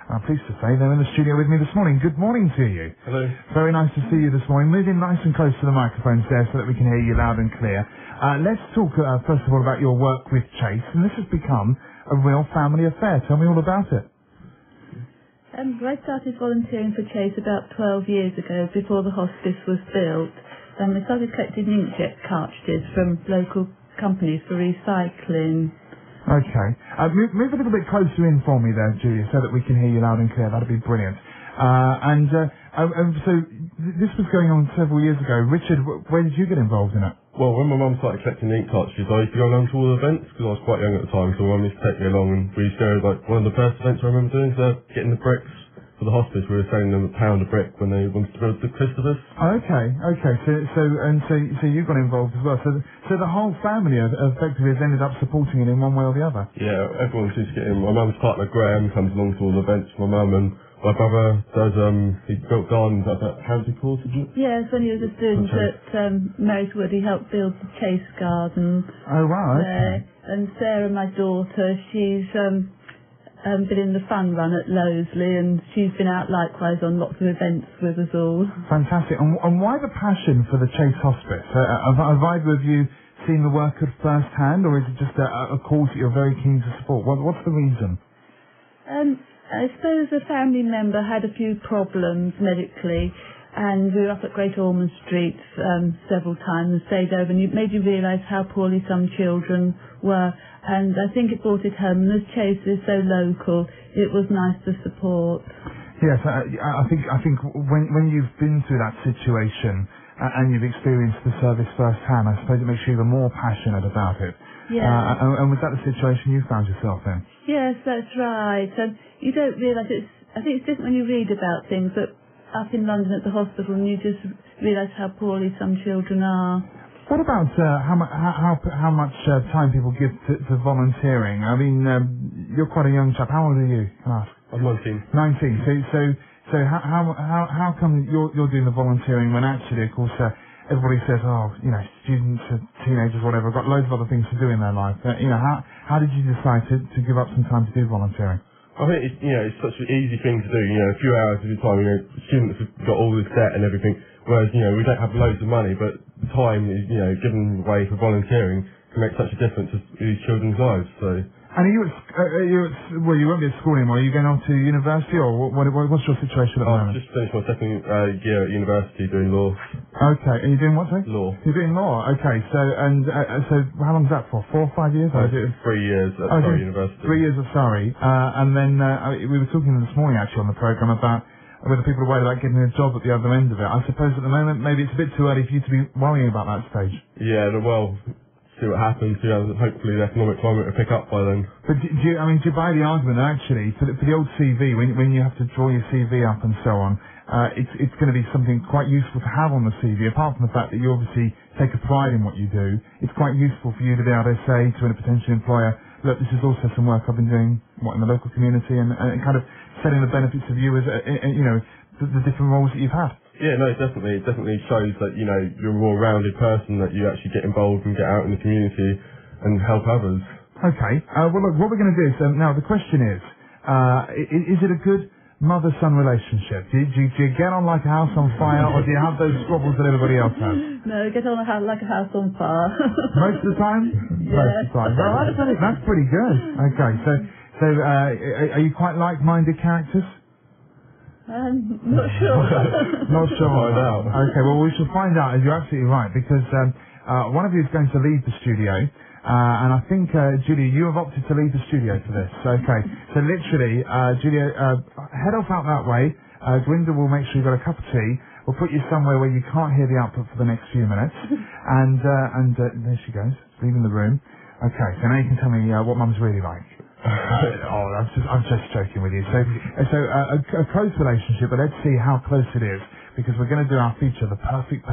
I'm pleased to say they're in the studio with me this morning. Good morning to you. Hello. Very nice to see you this morning. Move in nice and close to the microphones there so that we can hear you loud and clear. Let's talk first of all about your work with Chase, and this has become a real family affair. Tell me all about it. I started volunteering for Chase about 12 years ago, before the hospice was built. We started collecting inkjet cartridges from local companies for recycling. Okay. Move a little bit closer in for me there, Julia, so that we can hear you loud and clear. That'd be brilliant. So this was going on several years ago. Richard, where did you get involved in it? Well, when my mum started collecting ink cartridges, I used to go along to all the events because I was quite young at the time, so my mum used to take me along, and we used to go, like, one of the first events I remember doing was getting the bricks for the hospice. We were selling them £1 a brick when they wanted to build the Christopher's. Okay. So you got involved as well. So the whole family effectively has ended up supporting it in one way or the other. Yeah, everyone seems to get in. My mum's partner Graham comes along to all the events for my mum, and my brother does, he built gardens up at How's it called? Yes, when he was a student at Marywood, he helped build the Chase Garden. Oh, wow, okay. And Sarah, my daughter, she's been in the fun run at Lowesley, and she's been out likewise on lots of events with us all. Fantastic. And why the passion for the Chase Hospice? Have either of you seen the work at first hand, or is it just a cause that you're very keen to support? What's the reason? I suppose a family member had a few problems medically, and we were up at Great Ormond Street several times and stayed over, and it made you realise how poorly some children were, and I think it brought it home. And as Chase is so local, it was nice to support. Yes, I think when you've been through that situation and you've experienced the service firsthand, I suppose it makes you even more passionate about it. Yeah. And was that the situation you found yourself in? Yes, that's right. You don't realise I think it's different when you read about things, but up in London at the hospital, and you just realise how poorly some children are. What about how much time people give to volunteering? I mean, you're quite a young chap. How old are you? Can I ask? I'm 19. 19. So how come you're doing the volunteering when actually, of course, everybody says, oh, students, teenagers, whatever, have got loads of other things to do in their life. How did you decide to give up some time to do volunteering? I think it's such an easy thing to do. A few hours of your time. Students have got all this debt and everything, whereas we don't have loads of money, but time is given away for volunteering can make such a difference to these children's lives. So. And well, you won't be at school anymore. Are you going on to university, or what's your situation at the moment? I've just finished my second year at university doing law. Okay, and you're doing what, sorry? Law. You're doing law, okay. So how long's that for? 4 or 5 years? 3 years at Surrey University. 3 years at Surrey. And then we were talking this morning actually on the programme about whether people are worried about getting a job at the other end of it. I suppose at the moment maybe it's a bit too early for you to be worrying about that stage. Yeah, well, see what happens. Hopefully the economic climate will pick up by then. But do you buy the argument that actually for the old CV, when you have to draw your CV up and so on, it's going to be something quite useful to have on the CV, apart from the fact that you obviously take a pride in what you do. It's quite useful for you to be able to say to a potential employer, look, this is also some work I've been doing in the local community, and kind of setting the benefits of you as the different roles that you've had. Yeah, no, definitely. It definitely shows that, you're a more rounded person, that you actually get involved and get out in the community and help others. Okay. Well, look, what we're going to do is, now the question is it a good mother-son relationship? Do you get on like a house on fire, or do you have those squabbles that everybody else has? No, get on like a house on fire. Most of the time? Yeah. Most of the time. Well, that's pretty good. Okay, so are you quite like-minded characters? Not sure. Not sure. Find out. Okay, well, we shall find out, as you're absolutely right, because one of you is going to leave the studio, and I think, Julia, you have opted to leave the studio for this. Okay, so literally, Julia, head off out that way. Gwynda will make sure you've got a cup of tea. We'll put you somewhere where you can't hear the output for the next few minutes. And there she goes, leaving the room. Okay, so now you can tell me what Mum's really like. I'm just joking with you. So a close relationship, but let's see how close it is, because we're going to do our feature, The Perfect Pair.